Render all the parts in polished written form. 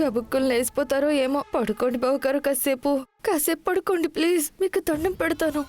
గబుక్కులు లేసిపోతారో ఏమో. పడుకోండి బావగారు, కాసేపు పడుకోండి ప్లీజ్, మీకు దండం పెడతాను.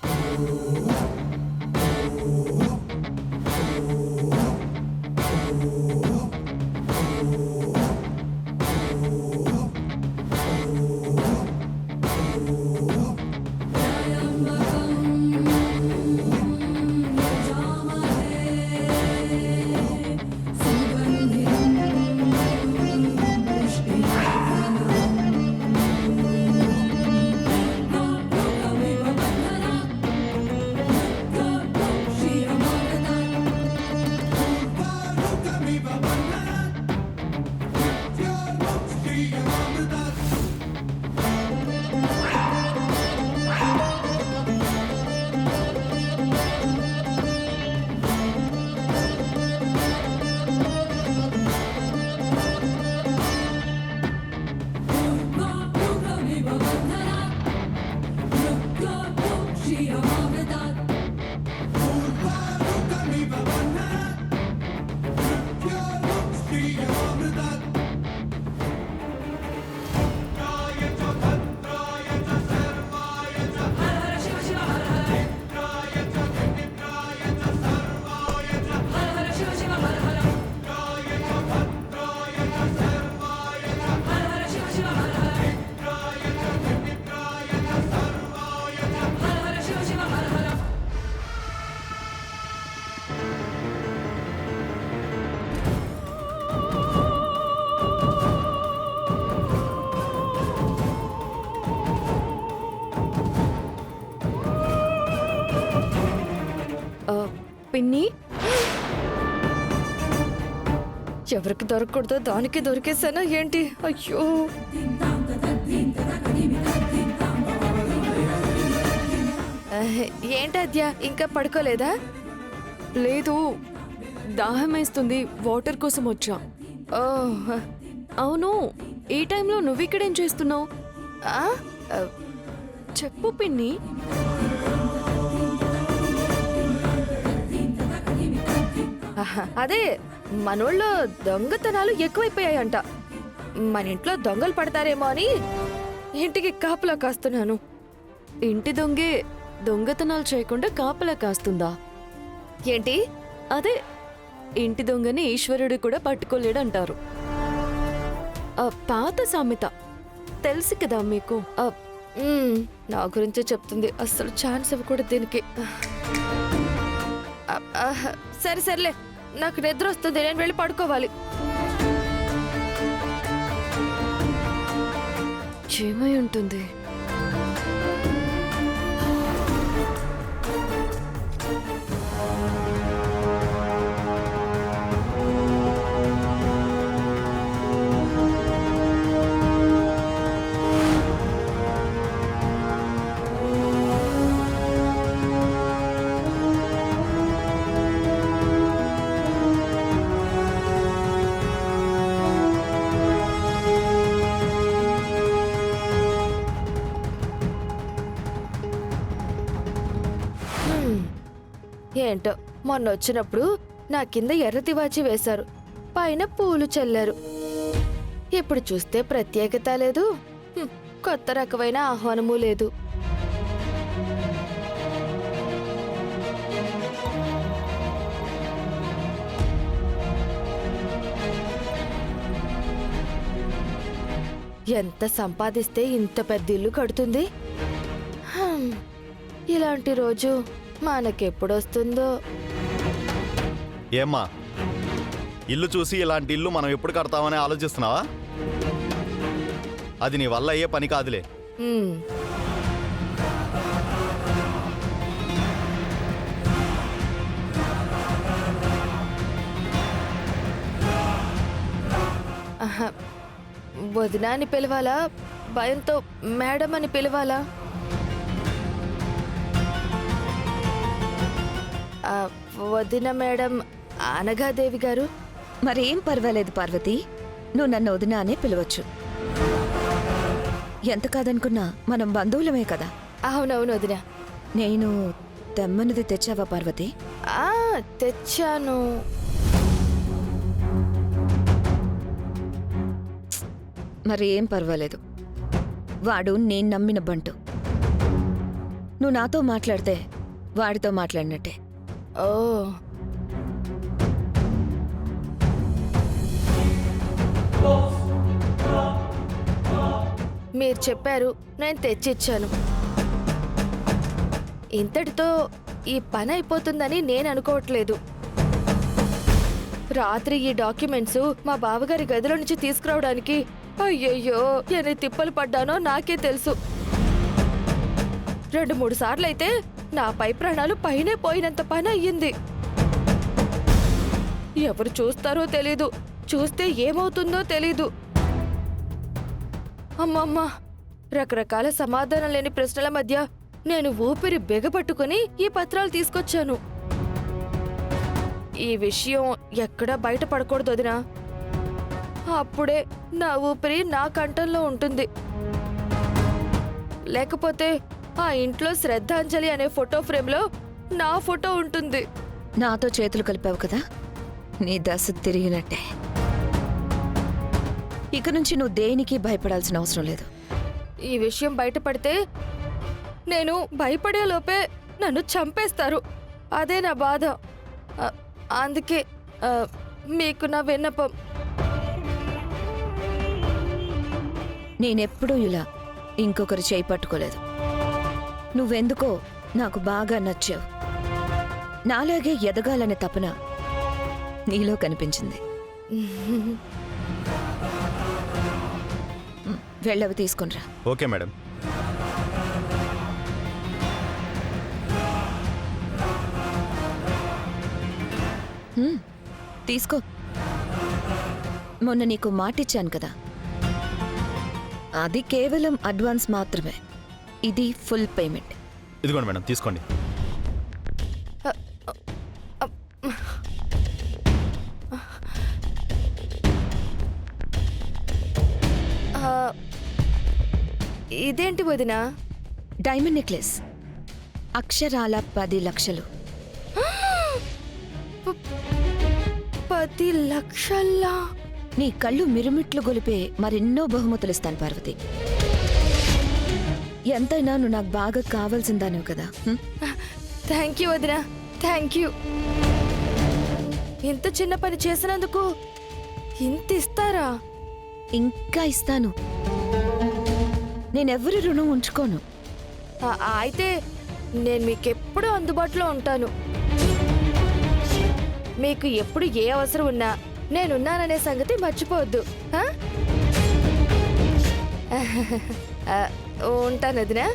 పిన్ని, ఎవరికి దొరకకూడదో దానికి దొరికేసానా ఏంటి? అయ్యో, ఏంటద్యా ఇంకా పడుకోలేదా? లేదు, దాహం వేస్తుంది, వాటర్ కోసం వచ్చా. ఓ అవును, ఈ టైంలో నువ్విక్కడేం చేస్తున్నావు? చెప్పు పిన్ని. అదే మనోళ్ళు దొంగతనాలు ఎక్కువైపోయాయంట. మన ఇంట్లో దొంగలు పడతారేమో అని ఇంటికి కాపలా కాస్తున్నాను. ఇంటి దొంగే దొంగతనాలు చేయకుండా కాపలా కాస్తుందా ఏంటి? అదే, ఇంటి దొంగని ఈశ్వరుడు కూడా పట్టుకోలేడంటారు. పాత సామెత తెలుసు కదా మీకు. నా గురించే చెప్తుంది, అస్సలు ఛాన్స్ ఇవ్వకూడదు దీనికి. సరే సర్లే, నాకు నిద్ర వస్తుంది, నేను వెళ్ళి పడుకోవాలి. ఏమై ఉంటుంది? ఏంటో, మొన్న వచ్చినప్పుడు నా కింద ఎర్ర తివాచి వేశారు, పైన పూలు చల్లారు. ఇప్పుడు చూస్తే ప్రత్యేకత లేదు, కొత్త రకమైన ఆహ్వానము లేదు. ఎంత సంపాదిస్తే ఇంత పెద్ద ఇల్లు కడుతుంది? ఇలాంటి రోజు మనకెప్పుడొస్తుందో. ఏమ్మా, ఇల్లు చూసి ఇలాంటి ఇల్లు మనం ఎప్పుడు కడతామని ఆలోచిస్తున్నావా? అది నీ వల్ల అయ్యే పని కాదులే. వదిన అని పిలవాలా, భయంతో మేడం అని పిలవాలా? వదిన మేడం అనగాదేవి గారు. మరేం పర్వాలేదు పార్వతి, నువ్వు నన్ను వదిన అనే పిలవచ్చు. ఎంత కాదనుకున్నా మనం బంధువులమే కదా. అవునవును వదిన. నేను తెమ్మన్నది తెచ్చావా పార్వతి? తెచ్చాను. మరి ఏం పర్వాలేదు. వాడు నేను నమ్మిన బంటు. నువ్వు నాతో మాట్లాడితే వాడితో మాట్లాడినట్టే. ఓ, మీరు చెప్పారు, నేను తెచ్చిచ్చాను. ఇంతటితో ఈ పని అయిపోతుందని నేను అనుకోవట్లేదు. రాత్రి ఈ డాక్యుమెంట్స్ మా బావగారి గదిలో నుంచి తీసుకురావడానికి అయ్యయ్యో ఎన్ని తిప్పలు పడ్డానో నాకే తెలుసు. 2-3 సార్లైతే నా పై ప్రాణాలు పైనే పోయినంత పని అయ్యింది. ఎవరు చూస్తారో తెలీదు, చూస్తే ఏమవుతుందో తెలీదు. అమ్మమ్మ, రకరకాల సమాధానం లేని ప్రశ్నల మధ్య నేను ఊపిరి బిగపట్టుకుని ఈ పత్రాలు తీసుకొచ్చాను. ఈ విషయం ఎక్కడా బయటపడకూడదు వదినా. అప్పుడే నా ఊపిరి నా కంఠంలో ఉంటుంది. లేకపోతే ఆ ఇంట్లో శ్రద్ధాంజలి అనే ఫోటో ఫ్రేమ్లో నా ఫోటో ఉంటుంది. నాతో చేతులు కలిపావు కదా, నీ దశ తిరిగినట్టే. ఇక నుంచి నువ్వు దేనికి భయపడాల్సిన అవసరం లేదు. ఈ విషయం బయటపడితే నేను భయపడే లోపే నన్ను చంపేస్తారు. అదే నా బాధ. అందుకే మీకు నా విన్నపం. నేనెప్పుడూ ఇలా ఇంకొకరు చేయి పట్టుకోలేదు. నువ్వెందుకో నాకు బాగా నచ్చావు. నాలాగే ఎదగాలనే తపన నీలో కనిపించింది. వెళ్ళవి తీసుకునిరా. Okay madam. తీసుకో. మొన్న నీకు మాటిచ్చాను కదా, అది కేవలం అడ్వాన్స్ మాత్రమే. ఇది ఫుల్ పేమెంట్. ఇదిగోండి మేడం, తీసుకోండి. ఇదేంటి వదినా? డైమండ్ నెక్లెస్, అక్షరాల 10 లక్షలు. 10 లక్షలా? నీ కళ్ళు మిరుమిట్లు గొలిపే మరెన్నో బహుమతులిస్తాను పార్వతి. ఎంతైనా నువ్వు నాకు బాగా కావాల్సిందాను కదా. థ్యాంక్ యూ వదినా, థ్యాంక్ యూ. ఇంత చిన్న పని చేసినందుకు ఇంత ఇస్తారా? ఇంకా ఇస్తాను. నేనెవ్వరి రుణం ఉంచుకోను. అయితే నేను మీకెప్పుడూ అందుబాటులో ఉంటాను. మీకు ఎప్పుడు ఏ అవసరం ఉన్నా నేనున్నాననే సంగతి మర్చిపోవద్దు. ఉంటాను వదినా.